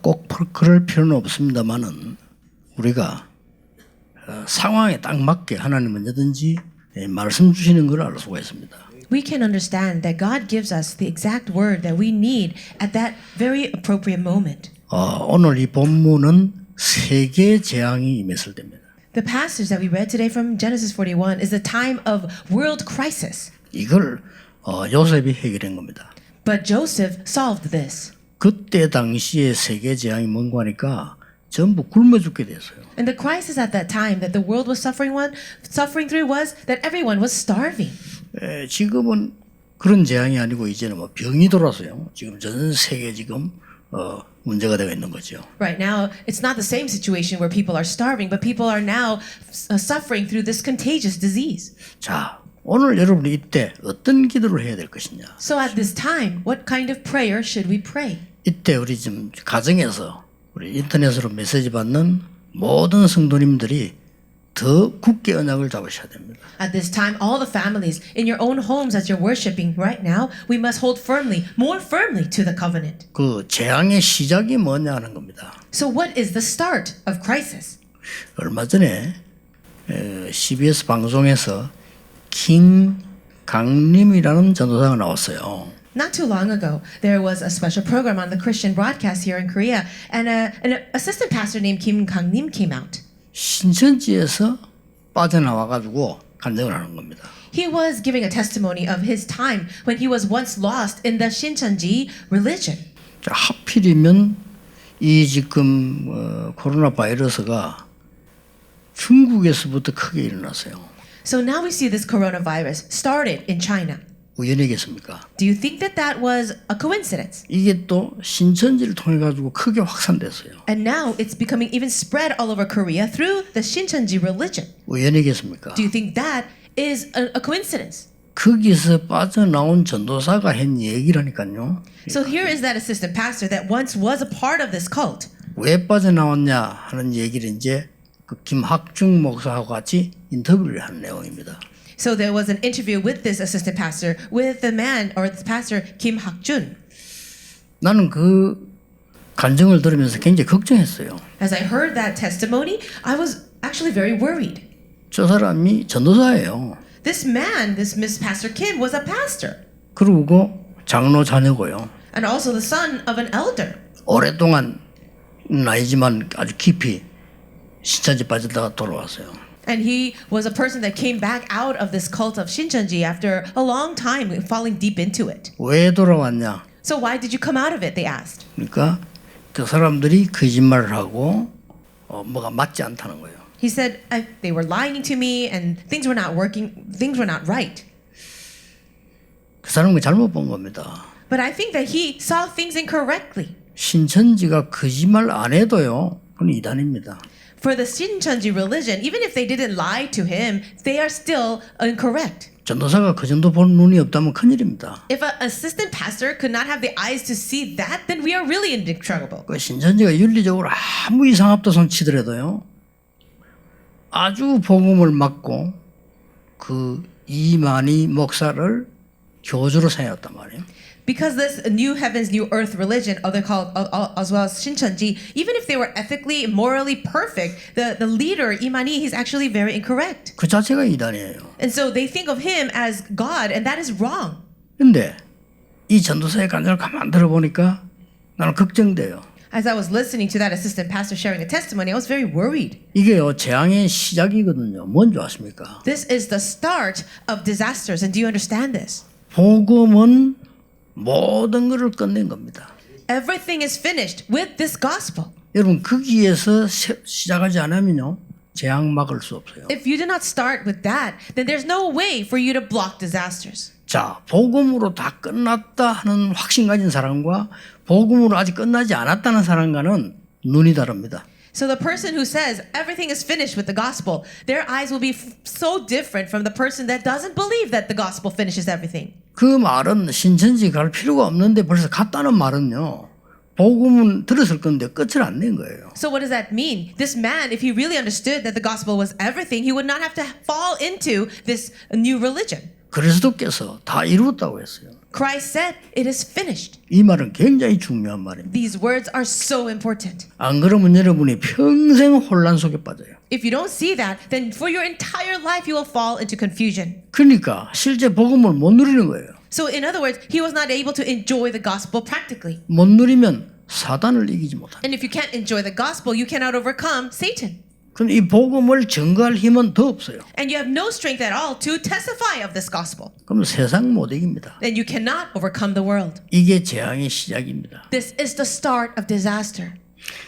꼭 그럴 필요는 없습니다만은 우리가 상황에 딱 맞게 하나님 언제든지 말씀 주시는 걸 알 수가 있습니다. We can understand that God gives us the exact word that we need at that very appropriate moment. 오늘 이 본문은 세계 재앙이 임했을 때입니다. The passage that we read today from Genesis 41 is the time of world crisis. 이걸 요셉이 해결한 겁니다. But Joseph solved this. 그때 당시에 세계 재앙이 뭔가 하니까 전부 굶어 죽게 됐어요. And the crisis at that time that the world was suffering through was that everyone was starving. 지금은 그런 재앙이 아니고 이제는 뭐 병이 돌아서요. 지금 전 세계 지금 문제가 되고 있는 거죠. Right now, it's not the same situation where people are starving, but people are now suffering through this contagious disease. 자, 오늘 여러분이 이때 어떤 기도를 해야 될 것이냐? So at this time, what kind of prayer should we pray? 이때 우리 지금 가정에서 우리 인터넷으로 메시지 받는 모든 성도님들이 더 굳게 언약을 잡으셔야 됩니다. At this time, all the families in your own homes as you're worshiping right now, we must hold firmly, more firmly to the covenant. 그 재앙의 시작이 뭐냐 하는 겁니다. So what is the start of crisis? 얼마 전에 CBS 방송에서 김강림이라는 전도사가 나왔어요. Not too long ago, there was a special program on the Christian broadcast here in Korea, and an assistant pastor named Kim Kang-nim came out. 신천지에서 빠져나와가지고 간증을 하는 겁니다. He was giving a testimony of his time when he was once lost in the Shincheonji religion. 자, 하필이면 이 지금 코로나 바이러스가 중국에서부터 크게 일어났어요. So now we see this coronavirus started in China. 우연이겠습니까? Do you think that that was a coincidence? 이게 또 신천지를 통해 가지고 크게 확산됐어요. And now it's becoming even spread all over Korea through the Shincheonji religion. 우연이겠습니까? Do you think that is a coincidence? 거기서 빠져나온 전도사가 한 얘기라니까요. So here is that assistant pastor that once was a part of this cult. 왜 빠져나왔냐 하는 얘기를 이제 그 김학중 목사하고 같이 인터뷰를 한 내용입니다. So there was an interview with this assistant pastor with the man or the pastor Kim Hak-jun. 나는 그 간증을 들으면서 굉장히 걱정했어요. As I heard that testimony, I was actually very worried. 저 사람이 전도사예요. This man, this Miss Pastor Kim, was a pastor 그리고 장로 자녀고요. and also the son of an elder. 오랫동안 아니지만 아주 깊이 신천지 빠졌다가 돌아왔어요. And he was a person that came back out of this cult of Shincheonji after a long time falling deep into it. 왜 돌아왔냐? So why did you come out of it? They asked. 그러니까 그 사람들이 거짓말을 하고 뭐가 맞지 않다는 거예요. He said they were lying to me and things were not working, things were not right. 그 사람이 잘못 본 겁니다. But I think that he saw things incorrectly. 신천지가 거짓말 안 해도요, 그건 이단입니다. For the Shincheonji religion, even if they didn't lie to him, they are still incorrect. 전도사가 그 정도 볼 눈이 없다면 큰일입니다. If an assistant pastor could not have the eyes to see that, then we are really in trouble. 그 신천지가 윤리적으로 아무 이상 없다 손 치더라도요, 아주 복음을 막고 그 이만희 목사를 교주로 세웠단 말이에요. Because this New Heavens, New Earth religion, other called as well as Shincheonji, even if they were ethically, morally perfect, the leader Imani, he's actually very incorrect. 그 자체가 이단이에요. And so they think of him as God, and that is wrong. 근데 이 전도사의 간증을 가만 들어보니까 나는 걱정돼요. As I was listening to that assistant pastor sharing a testimony, I was very worried. 이게요, 재앙의 시작이거든요. 뭔지 아십니까? This is the start of disasters, and do you understand this? 복음은 모든 것을 끝낸 겁니다. Everything is finished with this gospel. 여러분 거기에서 시작하지 않으면요, 재앙 막을 수 없어요. If you do not start with that, then there's no way for you to block disasters. 자, 복음으로 다 끝났다 하는 확신 가진 사람과 복음으로 아직 끝나지 않았다는 사람과는 눈이 다릅니다. So the person who says everything is finished with the gospel, their eyes will be so different from the person that doesn't believe that the gospel finishes everything. 그 말은 신천지 갈 필요가 없는데 벌써 갔다는 말은요, 복음은 들었을 건데 끝을 안 낸 거예요. So what does that mean? This man, if he really understood that the gospel was everything, he would not have to fall into this new religion. 그리스도께서 다 이루었다고 했어요. Christ said, "It is finished." 이 말은 굉장히 중요한 말입니다. These words are so important. 안 그러면 여러분이 평생 혼란 속에 빠져요. If you don't see that, then for your entire life you will fall into confusion. 그러니까 실제 복음을 못 누리는 거예요. So in other words, he was not able to enjoy the gospel practically. 못 누리면 사단을 이기지 못한다. And if you can't enjoy the gospel, you cannot overcome Satan. 그럼 이 복음을 증거할 힘은 더 없어요. And you have no strength at all to testify of this gospel. 그럼 세상 못 이깁니다. Then you cannot overcome the world. 이게 재앙의 시작입니다. This is the start of disaster.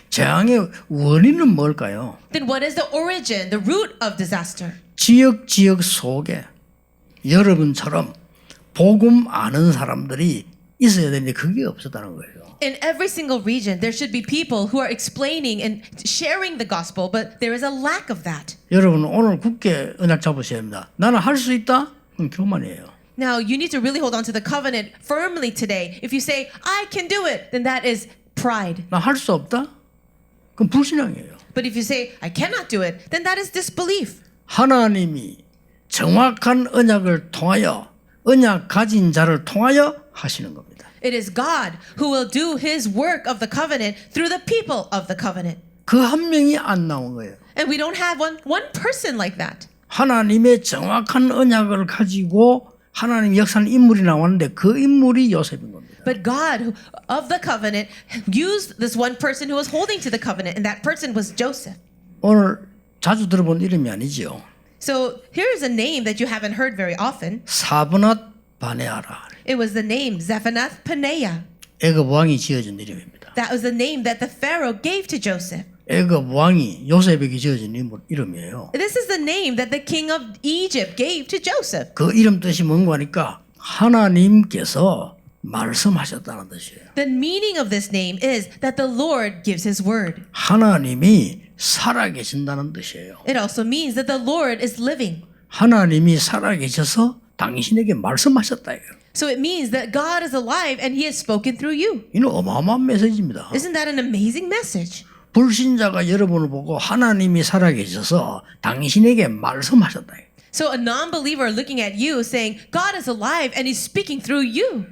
재앙의 원인은 뭘까요? Then what is the origin, the root of disaster? 지역 속에 여러분처럼 복음 아는 사람들이 있어야 되는데 그게 없었다는 거예요. In every single region, there should be people who are explaining and sharing the gospel, but there is a lack of that. 여러분 오늘 굳게 언약 잡으셔야 합니다. 나는 할 수 있다? 그건 교만이에요. Now, you need to really hold on to the covenant firmly today. If you say, I can do it, then that is pride. 나 할 수 없다? 그건 불신앙이에요. But if you say, I cannot do it, then that is disbelief. 하나님이 정확한 언약을 통하여 언약 가진 자를 통하여 하시는 겁니다. It is God who will do his work of the covenant through the people of the covenant. 그 한 명이 안 나온 거예요. And we don't have one person like that. 하나님의 정확한 언약을 가지고 하나님 역사하는 인물이 나왔는데 그 인물이 요셉인 겁니다. But God of the covenant used this one person who was holding to the covenant, and that person was Joseph. 오늘 자주 들어본 이름이 아니지요. So here is a name that you haven't heard very often. 사브낫 바네아라. It was the name Zephanath Paneah. 애굽 왕이 지어준 이름입니다. That was the name that the Pharaoh gave to Joseph. 애굽 왕이 요셉에게 지어준 이름이에요. This is the name that the king of Egypt gave to Joseph. 그 이름 뜻이 뭔가 하니까 하나님께서 말씀하셨다는 뜻이에요. The meaning of this name is that the Lord gives his word. 하나님이 살아계신다는 뜻이에요. It also means that the Lord is living. 하나님이 살아계셔서 당신에게 말씀하셨다. So it means that God is alive and he has spoken through you. 이는 어마어마한 메시지입니다. Isn't that an amazing message? 불신자가 여러분을 보고 하나님이 살아계셔서 당신에게 말씀하셨다. So a non-believer looking at you saying, God is alive and he's speaking through you.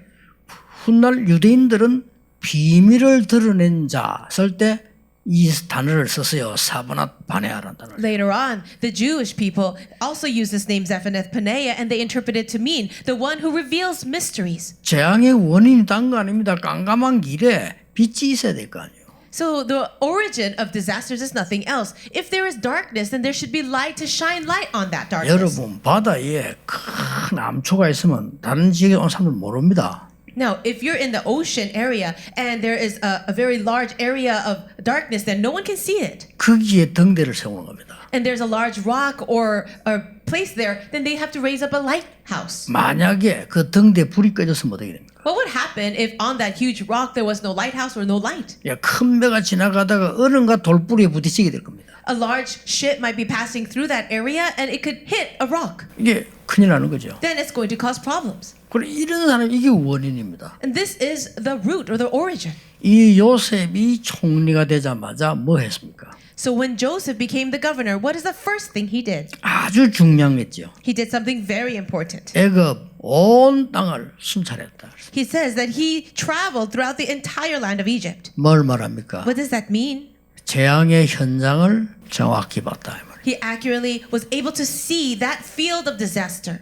훗날 유대인들은 비밀을 드러낸 자 쓸 때 이 단어를 썼어요. 사브낫 바네아라는 단어를. Later on, the Jewish people also use this name Zephanath Paneah and they interpret it to mean the one who reveals mysteries. 재앙의 원인이 딴 거 아닙니다. 깜깜한 길에 빛이 있어야 될 거 아니에요. So the origin of disasters is nothing else. If there is darkness, then there should be light to shine light on that darkness. 여러분 바다에 큰 암초가 있으면 다른 지역에 온 사람들 모릅니다. Now, if you're in the ocean area and there is a very large area of darkness, then no one can see it. 거기에 등대를 세우는 겁니다. And there's a large rock or a place there, then they have to raise up a lighthouse. 만약에 그 등대 불이 꺼져서 어떻게 됩니까? What would happen if on that huge rock there was no lighthouse or no light? 야, 큰 배가 지나가다가 얼음과 돌뿌리에 부딪히게 될 겁니다. A large ship might be passing through that area and it could hit a rock. 이게 큰일 나는 거죠. Then it's going to cause problems. 그래 이런 사람 이게 원인입니다. And this is the root or the origin. 이 요셉이 총리가 되자마자 뭐 했습니까? So when Joseph became the governor, what is the first thing he did? 아주 중요한 거죠. He did something very important. 애굽 온 땅을 순찰했다. He says that he traveled throughout the entire land of Egypt. 뭘 말합니까? What does that mean? 재앙의 현장을 정확히 봤다. 이 말이에요. He accurately was able to see that field of disaster.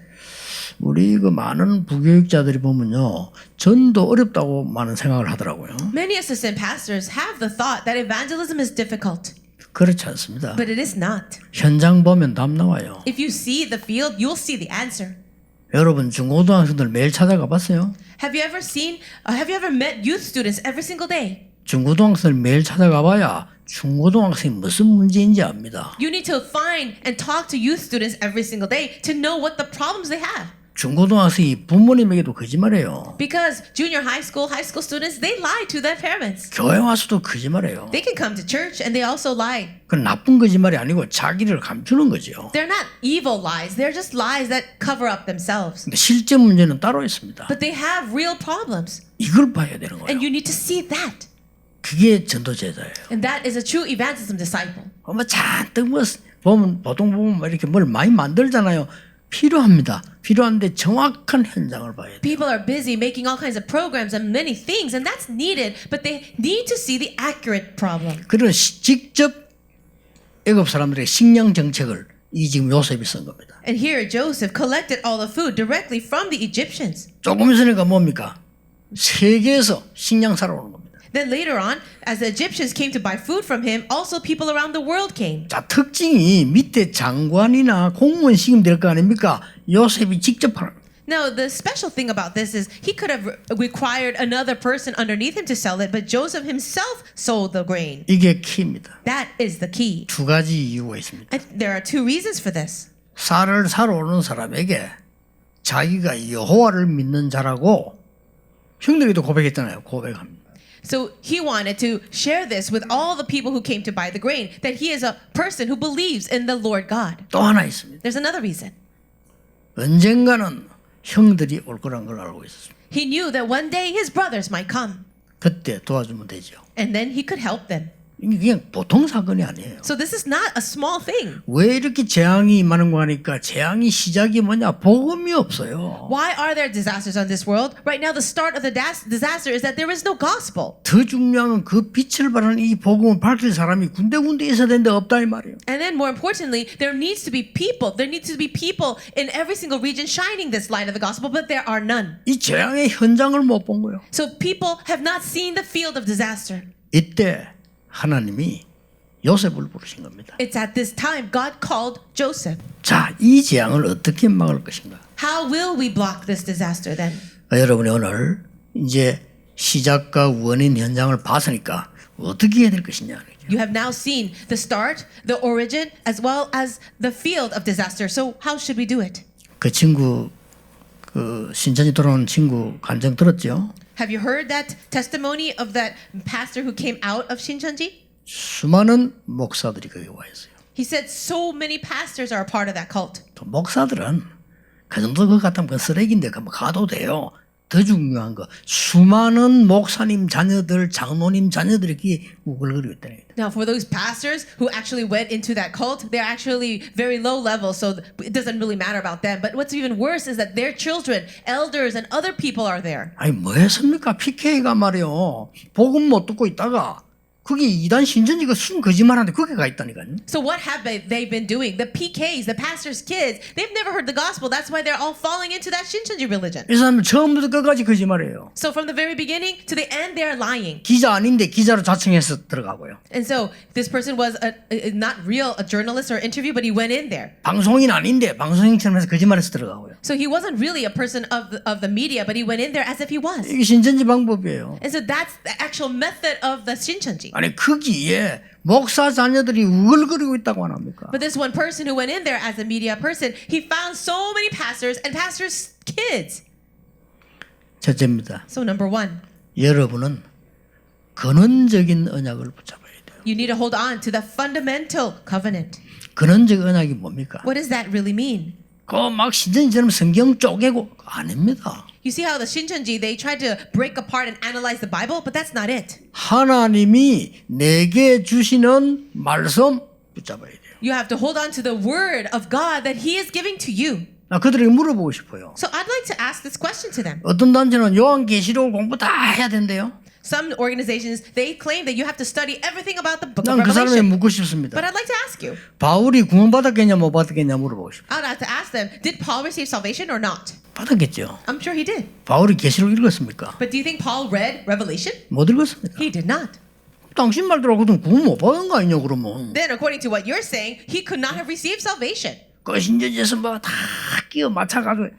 우리 그 많은 부교육자들이 보면요, 전도 어렵다고 많은 생각을 하더라고요. Many assistant pastors have the thought that evangelism is difficult, 그렇지 않습니다. but it is not. 현장 보면 답 나와요. If you see the field, you'll see the answer. 여러분 중고등학생들 매일 찾아가 봤어요? Have you ever met youth students every single day? 중고등학생을 매일 찾아가 봐야 중고등학생이 무슨 문제인지 압니다. You need to find and talk to youth students every single day to know what the problems they have. 중고등학생이 부모님에게도 거짓말해요. Because junior high school students, they lie to their parents. 교회 와서도 거짓말해요. They can come to church and they also lie. 그건 나쁜 거짓말이 아니고 자기를 감추는 거죠. They're not evil lies. They're just lies that cover up themselves. 근데 실제 문제는 따로 있습니다. But they have real problems. 이걸 봐야 되는 거예요. And you need to see that. 그게 전도 제자예요. And that is a true evangelism disciple. 뭐 잔뜩 뭐 보면 보통 보면 뭐 이렇게 뭘 많이 만들잖아요. 필요합니다. 필요한데 정확한 현장을 봐야 돼요. People are busy making all kinds of programs and many things, and that's needed, but they need to see the accurate problem. 그런 직접 애굽 사람들의 식량 정책을 이 지금 요셉이 쓴 겁니다. And here Joseph collected all the food directly from the Egyptians. 조금 있으니까 뭡니까? 세계에서 식량 사러 오는 겁니다. Then later on, as the Egyptians came to buy food from him, also people around the world came. 자, 특징이 밑에 장관이나 공무원 시키면 될 거 아닙니까? 요셉이 직접 하는. Now, the special thing about this is he could have required another person underneath him to sell it, but Joseph himself sold the grain. 이게 키입니다. That is the key. 두 가지 이유가 있습니다. And there are two reasons for this. 쌀을 사러 오는 사람에게 자기가 여호와를 믿는 자라고 형들에게도 고백했잖아요. 고백합니다. So he wanted to share this with all the people who came to buy the grain, that he is a person who believes in the Lord God. 또 하나 있습니다. There's another reason. 언젠가는 형들이 올 거란 걸 알고 있었습니다. He knew that one day his brothers might come, 그때 도와주면 되죠. and then he could help them. 이게 그냥 보통 사건이 아니에요. So this is not a small thing. 왜 이렇게 재앙이 임하는 거 하니까 재앙이 시작이 뭐냐? 복음이 없어요. Why are there disasters on this world? Right now, the start of the disaster is that there is no gospel. 더 중요한 건 그 빛을 발하는 이 복음을 밝힐 사람이 군데군데 있어야 되는데 없다 이 말이에요. And then more importantly, there needs to be people. There needs to be people in every single region shining this light of the gospel, but there are none. 이 재앙의 현장을 못 본 거예요. So people have not seen the field of disaster. 이때 하나님이 요셉을 부르신 겁니다. It's at this time God called Joseph. 자, 이 재앙을 어떻게 막을 것인가? How will we block this disaster then? 여러분이 오늘 이제 시작과 원인 현장을 봤으니까 어떻게 해야 될 것이냐? You have now seen the start, the origin, as well as the field of disaster. So how should we do it? 그 친구 그 신천지 돌아온 친구 간증 들었죠? Have you heard that testimony of that pastor who came out of Shincheonji? 수많은 목사들이 거기 와 있어요. He said so many pastors are a part of that cult. 또 목사들은 그 정도 그 같으면 그 쓰레기인데 그만 가도 돼요. 더 중요한 거 수많은 목사님 자녀들, 장로님 자녀들이 거기 우글거리고 있다는 거예요. Now, for those pastors who actually went into that cult, they're actually very low level, so it doesn't really matter about them. But what's even worse is that their children, elders, and other people are there. 아니 뭐 했습니까? PK가 말이요. 복음 못 듣고 있다가 그게 이단 신천지가 순 거짓말하는데 그게 가 있다니까요. So what have they been doing? The PKs, the pastors' kids, they've never heard the gospel. That's why they're all falling into that Shincheonji religion. 이 사람은 처음부터 끝까지 거짓말해요. So from the very beginning to the end, they're lying. 기자 아닌데 기자로 자청해서 들어가고요. And so this person was not a journalist or interview, but he went in there. 방송인 아닌데 방송인처럼 해서 거짓말해서 들어가고요. So he wasn't really a person of the media, but he went in there as if he was. 이게 신천지 방법이에요. And so that's the actual method of the Shincheonji. 아니 거기에 목사 자녀들이 우글거리고 있다고 안 합니까? But this one person who went in there as a media person, he found so many pastors and pastors' kids. 첫째입니다. So number one, 여러분은 근원적인 언약을 붙잡아야 돼요. you need to hold on to the fundamental covenant. 근원적 언약이 뭡니까? What does that really mean? 그 막 신천지처럼 성경 쪼개고 아닙니다. You see how the Shincheonji, they tried to break apart and analyze the Bible, but that's not it. 하나님이 내게 주시는 말씀 붙잡아야 돼요. You have to hold on to the word of God that He is giving to you. 나 그들에게 물어보고 싶어요. So I'd like to ask this question to them. 어떤 단체는 요한계시록 공부 다 해야 된대요. Some organizations, they claim that you have to study everything about the book of 난 그 사람에게 Revelation. 묻고 싶습니다. But I'd like to ask you, 바울이 구원받았겠냐 못 받았겠냐 물어보고 싶어요. I'd like to ask them, did Paul receive salvation or not? 받았겠죠. I'm sure he did. 바울이 계시록 읽었습니까? But do you think Paul read Revelation? 못 읽었습니다. He did not. 당신 말대로 그럼 구원 못 받은 거 아니냐 그러면. Then according to what you're saying, he could not have received salvation. 그 신천지에서 뭐 다 끼워 맞춰가지고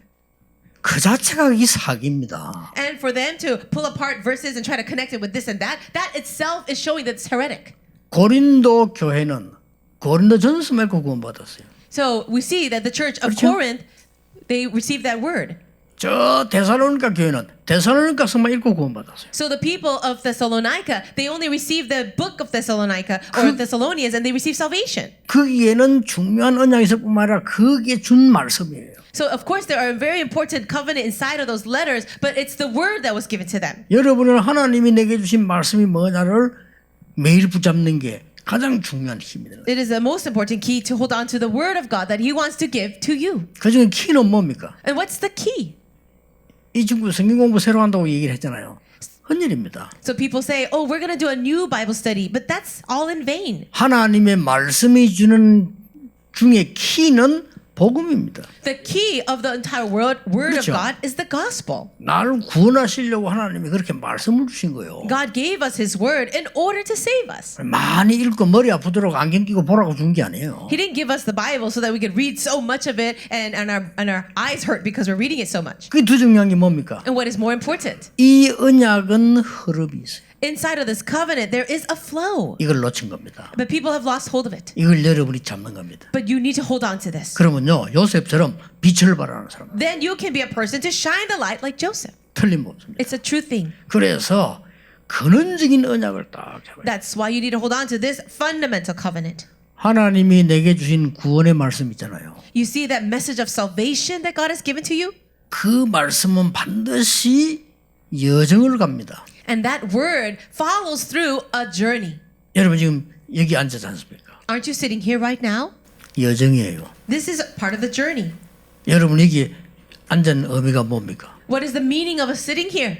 그 자체가 이 사기입니다. And for them to pull apart verses and try to connect it with this and that itself is showing that it's heretic. 고린도 교회는 고린도전서 말고 구원받았어요. So we see that the church of 그렇죠? Corinth, they received that word. 저 데살로니가 교회는 데살로니가 성만 읽고 구원받았어요. So the people of Thessalonica, they only received the book of Thessalonica or Thessalonians and they received salvation. 거기에는 중요한 언약이 있을 뿐만 아니라 거기에 준 말씀이에요. So of course there are a very important covenant inside of those letters, but it's the word that was given to them. 여러분은 하나님이 내게 주신 말씀이 뭐냐를 매일 붙잡는 게 가장 중요한 힘이 되는 거예요. It is the most important key to hold on to the word of God that He wants to give to you. 그중에 키는 뭡니까? And what's the key? 이 친구 성경 공부 새로 한다고 얘기를 했잖아요. 헛일입니다. So people say, oh, we're going to do a new Bible study, but that's all in vain. 하나님의 말씀이 주는 중에 키는 복음입니다. The key of the entire word of 그렇죠. God is the gospel. 나를 구원하시려고 하나님이 그렇게 말씀을 주신 거예요. God gave us His word in order to save us. 많이 읽고 머리 아프도록 안경 끼고 보라고 준 게 아니에요. He didn't give us the Bible so that we could read so much of it and our eyes hurt because we're reading it so much. 그게 더 중요한 게 뭡니까? And what is more important? 이 언약은 흐름이 있어요. Inside of this covenant, there is a flow. 이걸 놓친 겁니다. But people have lost hold of it. 이걸 여러분이 잡는 겁니다. But you need to hold on to this. 그러면요 요셉처럼 빛을 발하는 사람 Then you can be a person to shine the light like Joseph. 틀림없습니다. It's a true thing. 그래서 근원적인 언약을 딱 잡아요. That's why you need to hold on to this fundamental covenant. 하나님이 내게 주신 구원의 말씀 있잖아요. You see that message of salvation that God has given to you? 그 말씀은 반드시 여정을 갑니다. And that word follows through a journey. 여러분 지금 여기 앉아지 않습니까? Aren't you sitting here right now? 여정이에요. This is part of the journey. 여러분 여기 앉은 의미가 뭡니까? What is the meaning of us sitting here?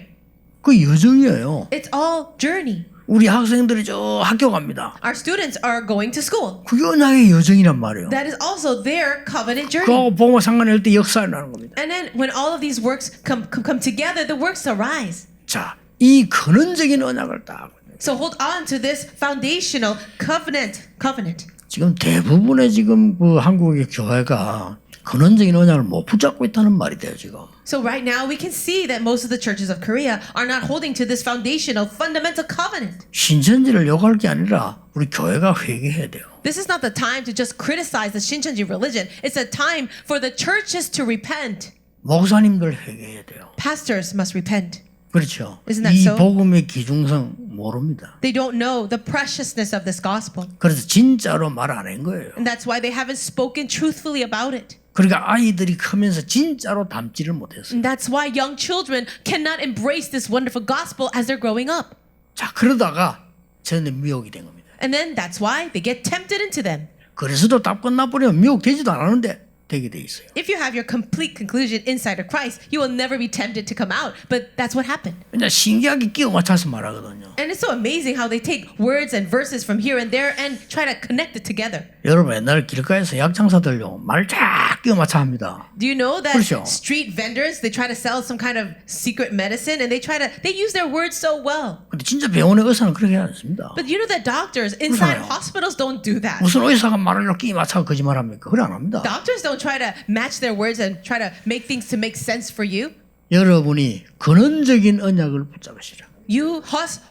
그 여정이에요. It's all journey. 우리 학생들이 저 학교 갑니다. Our students are going to school. 그게 언약의 여정이란 말이에요. That is also their covenant journey. 그거 보고 상관할 때 역사에 나는 겁니다. And then when all of these works come together, the works arise. 자, 이 근원적인 언약을 딱 So hold on to this foundational covenant. 지금 대부분의 지금 그 한국의 교회가 근원적인 언약을 못 붙잡고 있다는 말이 돼요 지금. So right now we can see that most of the churches of Korea are not holding to this foundational fundamental covenant. 신천지를 욕할 게 아니라 우리 교회가 회개해야 돼요. This is not the time to just criticize the Shincheonji religion. It's a time for the churches to repent. 목사님들 회개해야 돼요. Pastors must repent. 그렇죠. Isn't that 이 so? 복음의 기중성 모릅니다. They don't know the preciousness of this gospel. 그래서 진짜로 말 안 한 거예요. And that's why they haven't spoken truthfully about it. 그러니까 아이들이 크면서 진짜로 담지를 못했어요. And that's why young children cannot embrace this wonderful gospel as they're growing up. 자, 그러다가 저는 미혹이 된 겁니다. And then that's why they get tempted into them. 그래서도 답 끝나버리면 미혹되지도 않았는데 되게 돼 있어요. If you have your complete conclusion inside of Christ, you will never be tempted to come out. But that's what happened. 그냥 신기하게 끼워 맞춰서 말하거든요. And it's so amazing how they take words and verses from here and there and try to connect it together. 여러분 옛날 길가에서 약장사들요 말 쫙 끼워 맞춰 합니다. Do you know that 그렇죠. street vendors, they try to sell some kind of secret medicine and they use their words so well. 근데 진짜 병원의 의사는 그렇게 하지 않습니다. But you know that doctors inside 그렇잖아요. hospitals don't do that. 무슨 의사가 말을 끼워 맞춰 거짓말합니까? 그래 안 합니다. Doctors don't try to match their words and try to make things to make sense for you. 여러분이 근원적인 언약을 붙잡으시라. You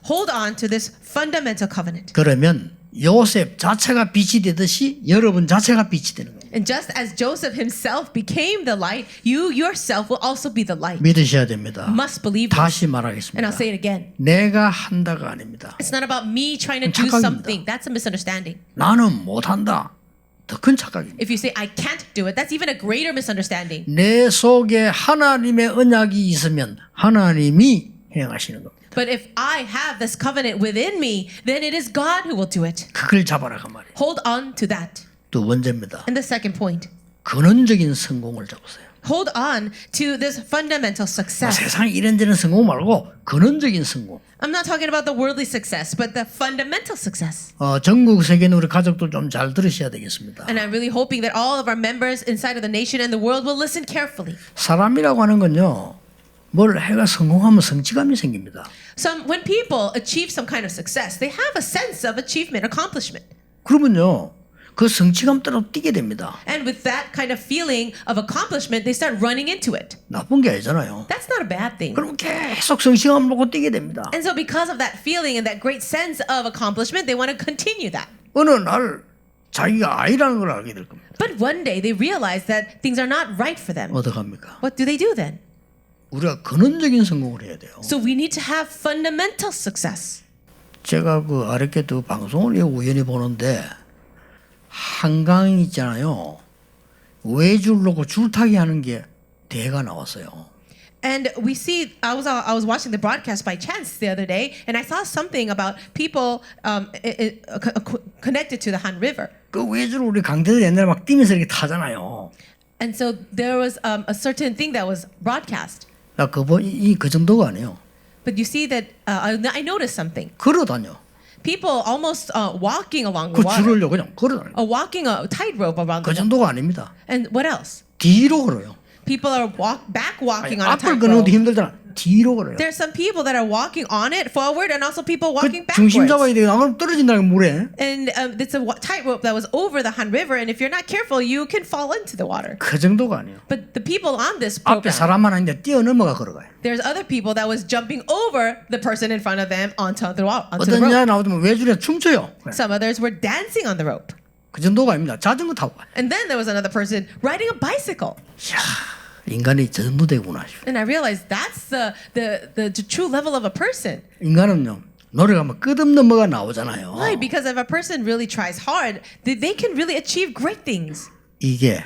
hold on to this fundamental covenant. 그러면 요셉 자체가 빛이 되듯이 여러분 자체가 빛이 되는 겁니다. And just as Joseph himself became the light, you yourself will also be the light. 믿으셔야 됩니다. Must believe this. 다시 And 말하겠습니다. I'll say it again. 내가 한다가 아닙니다. It's not about me trying to do 착각입니다. something. That's a misunderstanding. 나는 못한다. 더 큰 착각입니다. If you say, I can't do it, that's even a greater misunderstanding. 내 속에 하나님의 언약이 있으면 하나님이 행하시는 겁니다. But if I have this covenant within me, then it is God who will do it. 그걸 잡아라 그 말이에요. Hold on to that. 두 번째입니다. And the second point, 근원적인 성공을 잡으세요. hold on to this fundamental success. 세상 이런저런 성공 말고 근원적인 성공. I'm not talking about the worldly success, but the fundamental success. 전국 세계는 우리 가족들 좀 잘 들으셔야 되겠습니다. And I'm really hoping that all of our members inside of the nation and the world will listen carefully. 사람이라고 하는 건요. 뭘 해가 성공하면 성취감이 생깁니다. When people achieve some kind of success, they have a sense of achievement, accomplishment. 그러면요. 그 성취감 따라 뛰게 됩니다. And with that kind of feeling of accomplishment, they start running into it. 나쁜 게 아니잖아요. That's not a bad thing. 그럼 계속 성취감을 보고 뛰게 됩니다. And so because of that feeling and that great sense of accomplishment, they want to continue that. 어느 날 자기가 아니라는 걸 알게 될 겁니다. But one day they realize that things are not right for them. 어떡합니까? What do they do then? 우리가 근원적인 성공을 해야 돼요. So we need to have fundamental success. 제가 그 아랫게도 방송을 우연히 보는데 한강 있잖아요. 외줄 놓고 줄타기 하는 게 대회가 나왔어요. And we see, I was watching the broadcast by chance the other day, and I saw something about people connected to the Han River. 그 외주로 우리 강대들 옛날에 막 뛰면서 이렇게 타잖아요. And so there was a certain thing that was broadcast. 그 정도가 아니에요. But you see that I noticed something. 걸어다녀. People almost walking along 그 the water, 줄을요 그냥 걸어다녀. walking a tightrope around 그 the water. 정도가 아닙니다. And what else? 뒤로 걸어요. People are back walking on a 앞을 걷는 것도 tightrope. 힘들잖아. 뒤로 걸어요. There's some people that are walking on it forward, and also people 그 walking 중심 backwards. 잡아야 돼요. 안 그러면 떨어진다는 물에. And it's a tightrope that was over the Han River, and if you're not careful, you can fall into the water. 그 정도가 아니에요. But the people on this 앞에 program, 사람 하나인데 뛰어넘어가 걸어가요. there's other people that was jumping over the person in front of them onto the 어떤 rope. 자 나오면 외줄에 춤춰요. Some others were dancing on the rope. 그 정도가 아닙니다. 자전거 타고 가요. And then there was another person riding a bicycle. 이야, 인간이 저 정도 되구나. And I realized that's the true level of a person. 인간은요 노력하면 끝없는 뭐가 나오잖아요. Why? Because if a person really tries hard, they can really achieve great things. 이게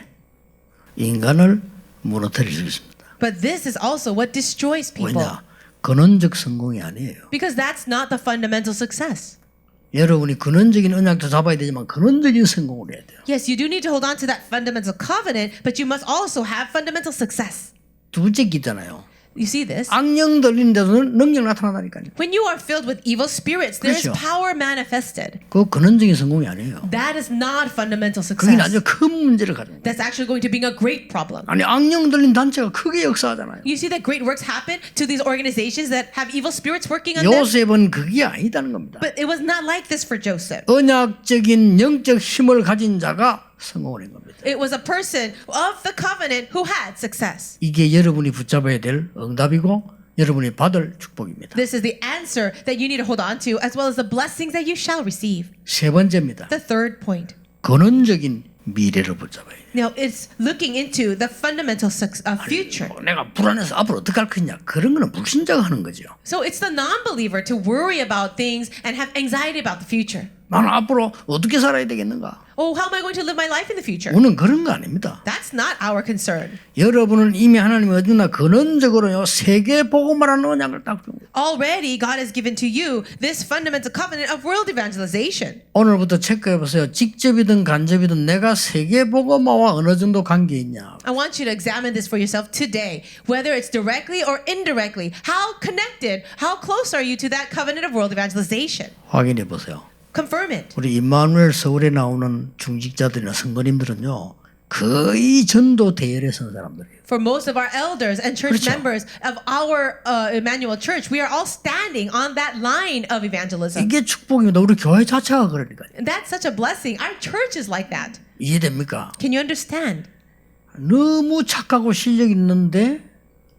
인간을 무너뜨릴 수 있습니다. But this is also what destroys people. 왜냐? 근원적 성공이 아니에요. Because that's not the fundamental success. 여러분이 근원적인 언약도 잡아야 되지만 근원적인 성공을 해야 돼요. Yes, you do need to hold on to that fundamental covenant, but you must also have fundamental success. 두 번째 게 있잖아요. You see this? 악령 들리는데도 능력 나타나다니까요. When you are filled with evil spirits, there is 그렇죠. power manifested. 그 근원적인 성공이 아니에요. That is not fundamental 그게 아주 success. 큰 문제를 가져요. That's actually going to be a great problem. 아니 악령 들린 단체가 크게 역사하잖아요. You see that great works happen to these organizations that have evil spirits working on them? 요셉은 그게 아니다는 겁니다. But it was not like this for Joseph. 언약적인 영적 힘을 가진 자가 성공을 한 겁니다. It was a person of the covenant who had success. 이게 여러분이 붙잡아야 될 응답이고 여러분이 받을 축복입니다. This is the answer that you need to hold on to, as well as the blessings that you shall receive. 세 번째입니다. The third point. 근원적인 미래를 붙잡아야 돼요. Now, it's looking into the fundamental future. 내가 불안해서 앞으로 어떻게 할 거냐 그런 거는 불신자가 하는 거죠. So it's the non-believer to worry about things and have anxiety about the future. 나는 앞으로 어떻게 살아야 되겠는가? Oh, how am I going to live my life in the future? 우리는 그런 거 아닙니다. That's not our concern. 여러분은 이미 하나님이 어디나 근원적으로요 세계 복음화라는 언약을 딱 준 거예요. Already, God has given to you this fundamental covenant of world evangelization. 오늘부터 체크해 보세요. 직접이든 간접이든 내가 세계 복음화와 어느 정도 관계 있냐. I want you to examine this for yourself today, whether it's directly or indirectly. How connected, how close are you to that covenant of world evangelization? 확인해 보세요. Confirm it. 우리 임마누엘 서울에 나오는 중직자들이나 성도님들은요 거의 전도 대열에 선 사람들이에요. For most of our elders and church 그렇죠. members of our Emmanuel Church, we are all standing on that line of evangelism. 이게 축복입니다. 우리 교회 자체가 그러니까요. And that's such a blessing. Our church is like that. 이해됩니까? Can you understand? 너무 착하고 실력 있는데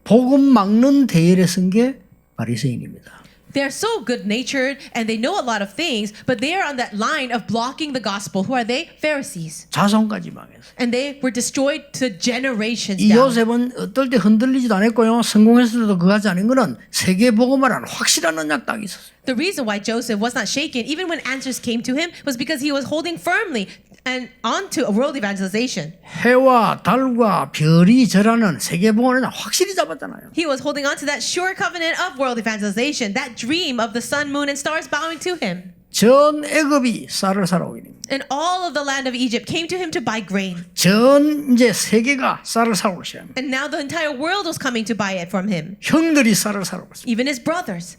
복음 막는 대열에 선 게 바리새인입니다. They're so good-natured and they know a lot of things, but they are on that line of blocking the gospel. Who are they? Pharisees. 자손까지 망했어요. And they were destroyed to generations 이 down. 요셉은 어떨 때 흔들리지도 않았고요. 성공했을 때도 그하지 않은 거는 세계 복음화라는 확실한 언약 딱 있었어요. The reason why Joseph was not shaken, even when answers came to him, was because he was holding firmly and onto a world evangelization. 해와 달과 별이 절하는 세계 복음화는 확실히 잡았잖아요. He was holding on to that sure covenant of world evangelization, that dream of the sun, moon, and stars bowing to him. 전 애굽이 쌀을 사러 오게 됩니다. And all of the land of Egypt came to him to buy grain. 전 이제 세계가 쌀을 사러 오기 시작합니다. And now the entire world was coming to buy it from him, 형들이 쌀을 사러 왔습니다. even his brothers.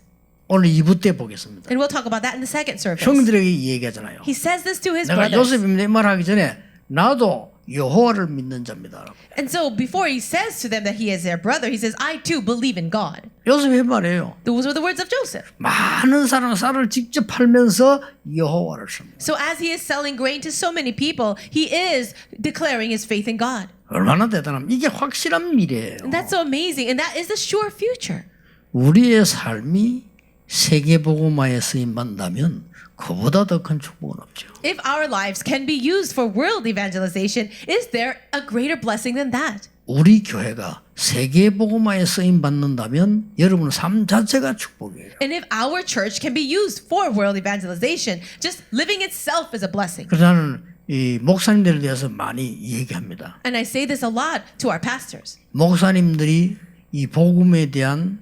오늘 2부 때 보겠습니다. And we'll talk about that in the second service. 형들에게 얘기하잖아요. He says this to his 내가 brothers. 요셉이 내 말하기 전에 나도 여호와를 믿는 자입니다. And so before he says to them that he is their brother, he says, I too believe in God. 요셉이 한 말이에요. Those were the words of Joseph. 많은 사람은 쌀을 직접 팔면서 여호와를 씁니다. So as he is selling grain to so many people, he is declaring his faith in God. 얼마나 대단합니까? 이게 확실한 미래예요. And that's so amazing. And that is the sure future. 우리의 삶이 세계복음화에 쓰임받는다면 그보다 더 큰 축복은 없죠. If our lives can be used for world evangelization, is there a greater blessing than that? 우리 교회가 세계복음화에 쓰임받는다면 여러분 삶 자체가 축복이에요. And if our church can be used for world evangelization, just living itself is a blessing. 그래서 나는 이 목사님들에 대해서 많이 얘기합니다. And I say this a lot to our pastors. 목사님들이 이 복음에 대한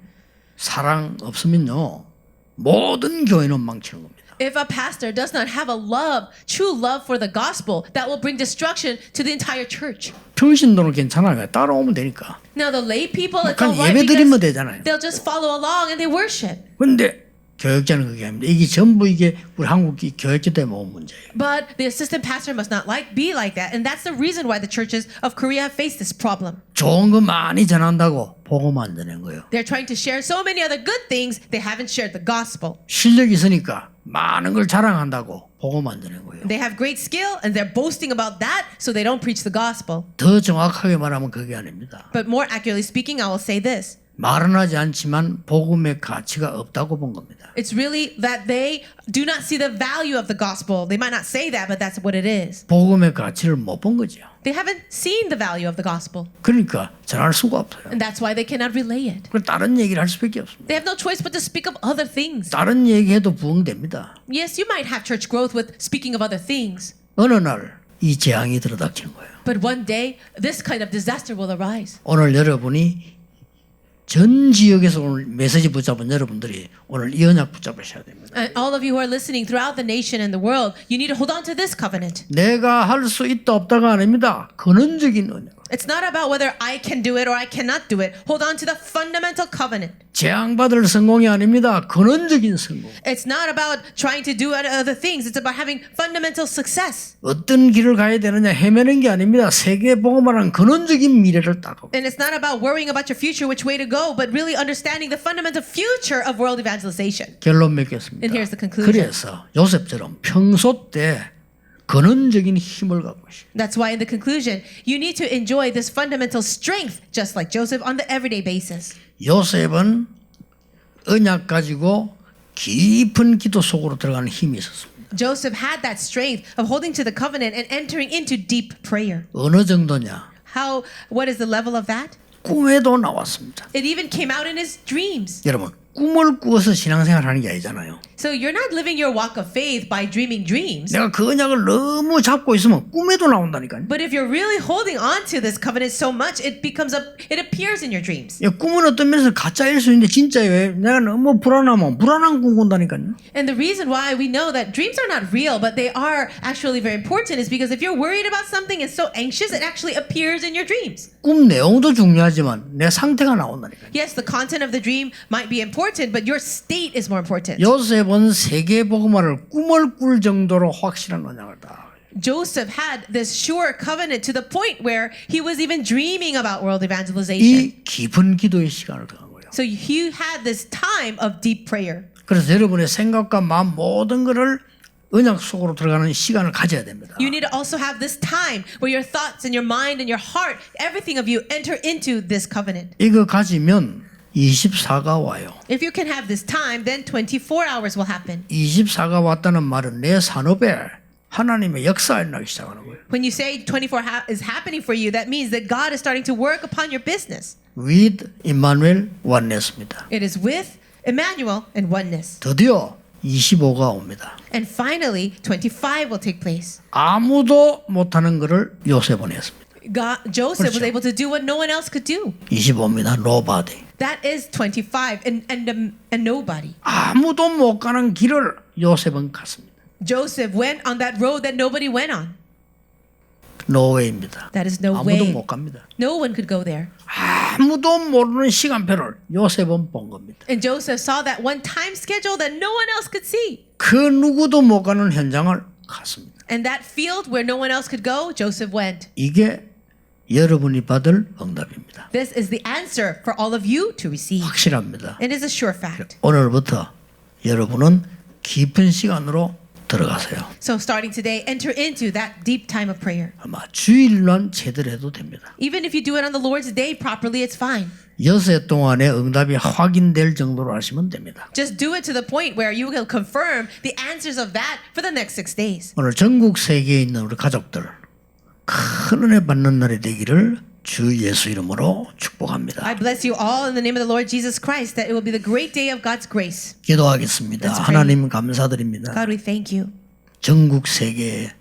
사랑 없으면요 모든 교회는 망치는 겁니다. If a pastor does not have a love, true love for the gospel, that will bring destruction to the entire church. 평신도는 괜찮아요. 따라오면 되니까. Now the lay people, it's 그냥 alright 예배 드리면 because 되잖아요. they'll just follow along and they worship. 근데 교역자는 그게 아닙니다. 이게 전부 이게 우리 한국 교역자 때문에 온 문제예요. But the assistant pastor must not be like that, and that's the reason why the churches of Korea have faced this problem. 좋은 거 많이 전한다고 복음 안 되는 거예요. They're trying to share so many other good things, they haven't shared the gospel. 실력이 있으니까 많은 걸 자랑한다고 복음 안 되는 거예요. They have great skill and they're boasting about that, so they don't preach the gospel. 더 정확하게 말하면 그게 아닙니다. But more accurately speaking, I will say this. 말은 하지 않지만 복음의 가치가 없다고 본 겁니다. It's really that they do not see the value of the gospel. They might not say that, but that's what it is. 복음의 가치를 못 본 거죠. They haven't seen the value of the gospel, 그러니까 전할 수가 없어요. and that's why they cannot relay it. 그 다른 얘기를 할 수밖에 없습니다. They have no choice but to speak of other things. 다른 얘기해도 부응됩니다. Yes, you might have church growth with speaking of other things, 어느 날 이 재앙이 들어닥치는 거예요. but one day this kind of disaster will arise. 오늘 여러분이 전 지역에서 오늘 메시지 붙잡은 여러분들이 오늘 이 언약 붙잡으셔야 됩니다. And all of you who are listening throughout the nation and the world, you need to hold on to this covenant. 내가 할 수 있다 없다가 아닙니다. 근원적인 언약. It's not about whether I can do it or I cannot do it. Hold on to the fundamental covenant. 재앙받을 성공이 아닙니다. 근원적인 성공. It's not about trying to do other things. It's about having fundamental success. 어떤 길을 가야 되느냐 헤매는 게 아닙니다. 세계 복음화는 근원적인 미래를 따고. And it's not about worrying about your future, which way to go, but really understanding the fundamental future of world evangelization. 결론 맺겠습니다. And here's the conclusion. 그래서 요셉처럼 평소 때 근원적인 힘을 갖고 있어요. That's why in the conclusion, you need to enjoy this fundamental strength, just like Joseph, on the everyday basis. 요셉은 언약 가지고 깊은 기도 속으로 들어가는 힘이 있었습니다. Joseph had that strength of holding to the covenant and entering into deep prayer. 어느 정도냐? What is the level of that? 꿈에도 나왔습니다. It even came out in his dreams. 여러분, 꿈을 꾸어서 신앙생활하는 게 아니잖아요. So you're not living your walk of faith by dreaming dreams. 내가 그 언약을 너무 잡고 있으면 꿈에도 나온다니까요. But if you're really holding on to this covenant so much, it appears in your dreams. 꿈은 어떤 면에서 가짜일 수 있는데 진짜예요. 내가 너무 불안하면 불안한 꿈 꾼다니까요. And the reason why we know that dreams are not real, but they are actually very important, is because if you're worried about something and so anxious, it actually appears in your dreams. 꿈 내용도 중요하지만 내 상태가 나온다니까요. Yes, the content of the dream might be important, but your state is more important. 요셉은 세계 복음화를 꿈을 꿀 정도로 확실한 언약을 다. Joseph had this sure covenant to the point where he was even dreaming about world evangelization. 이 깊은 기도의 시간을 더한 거예요. So he had this time of deep prayer. 그래서 여러분의 생각과 마음 모든 것을 언약 속으로 들어가는 시간을 가져야 됩니다. You need to also have this time where your thoughts and your mind and your heart, everything of you, enter into this covenant. 이거 가지면 24가 와요. If you can have this time, then 24 hours will happen. 24가 왔다는 말은 내 산업에 하나님의 역사가 일어나기 시작하는 거예요. When you say 24 is happening for you, that means that God is starting to work upon your business. With Emmanuel oneness입니다. It is with Emmanuel and oneness. 드디어 25가 옵니다. And finally, 25 will take place. 아무도 못하는 것을 요셉은 했습니다. Joseph was 그렇죠. able to do what no one else could do. 25입니다. Nobody. That is 25 and nobody. 아무도 못 가는 길을 요셉은 갔습니다. Joseph went on that road that nobody went on. 노웨이입니다. That is no 아무도 way. 못 갑니다. No one could go there. 아무도 모르는 시간표를 요셉은 본 겁니다. And Joseph saw that one time schedule that no one else could see. 그 누구도 못 가는 현장을 갔습니다. And that field where no one else could go, Joseph went. 이게 여러분이 받을 응답입니다. This is the answer for all of you to receive. 확실합니다. It is a sure fact. 오늘부터 여러분은 깊은 시간으로 들어가세요. So starting today, enter into that deep time of prayer. 아마 주일만 제대로 해도 됩니다. Even if you do it on the Lord's day properly, it's fine. 6해 동안의 응답이 확인될 정도로 하시면 됩니다. Just do it to the point where you will confirm the answers of that for the next 6 days. 오늘 전국 세계에 있는 우리 가족들 큰 은혜 받는 날이 되기를 주 예수 이름으로 축복합니다. I bless you all in the name of the Lord Jesus Christ, that it will be the great day of God's grace. 기도하겠습니다. Let's pray. 하나님 감사드립니다. God, we thank you. 전국 세계에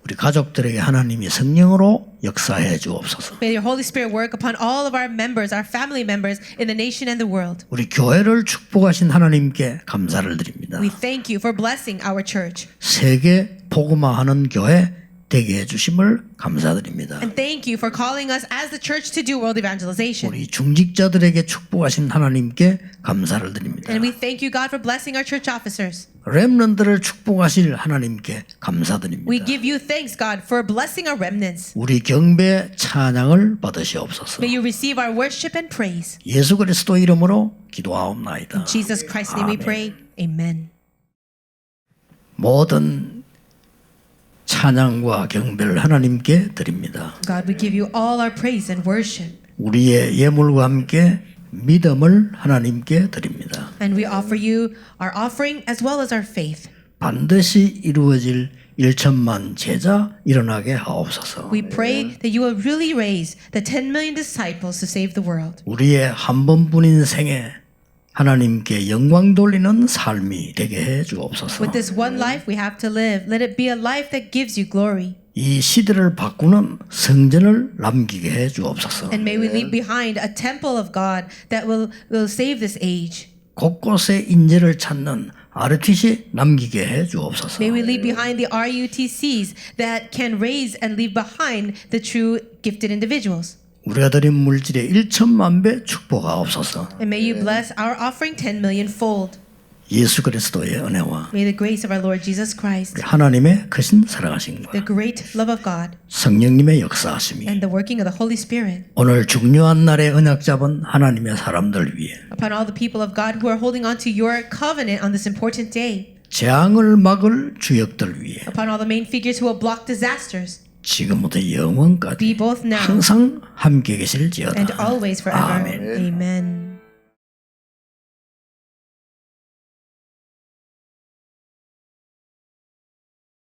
우리 가족들에게 하나님이 성령으로 역사해 주옵소서. May your Holy Spirit work upon all of our members, our family members in the nation and the world. 우리 교회를 축복하신 하나님께 감사를 드립니다. We thank you for blessing our church. 세계 복음화하는 교회 되게 해주심을 감사드립니다. And thank you for calling us as the church to do world evangelization. 우리 중직자들에게 축복하신 하나님께 감사를 드립니다. And we thank you, God, for blessing our church officers. 렘넌트를 축복하실 하나님께 감사드립니다. We give you thanks, God, for blessing our remnants. 우리 경배 찬양을 받으시옵소서. May you receive our worship and praise. 예수 그리스도 이름으로 기도하옵나이다. In Jesus Christ's name we pray. Amen. 모든 찬양과 경배를 하나님께 드립니다. God, we give you all our praise and worship. 우리의 예물과 함께 믿음을 하나님께 드립니다. And we offer you our offering as well as our faith. 반드시 이루어질 1천만 제자 일어나게 하옵소서. We pray that you will really raise the 10 million disciples to save the world. 우리의 한 번뿐인 생에 하나님께 영광 돌리는 삶이 되게 해 주옵소서. With this one life we have to live, let it be a life that gives you glory. 이 시대를 바꾸는 성전을 남기게 해 주옵소서. And may we leave behind a temple of God that will save this age. 곳곳에 인재를 찾는 RTC 남기게 해 주옵소서. May we leave behind the RUTCs that can raise and leave behind the true gifted individuals. 우리가 드린 물질의 1천만 배 축복하옵소서. And may you bless our offering 10 million fold. 예수 그리스도의 은혜와 May the grace of our Lord Jesus Christ, 하나님의 크신 사랑하심과 the great love of God, 성령님의 역사하심이 and the working of the Holy Spirit 오늘 중요한 날에 언약 잡은 하나님의 사람들 위해 upon all the people of God who are holding on to your covenant on this important day, 재앙을 막을 주역들 위해 upon all the main figures who will block disasters, 지금부터 영원까지 be both now 항상 함께 계실지어다. and always forever. 아멘. Amen.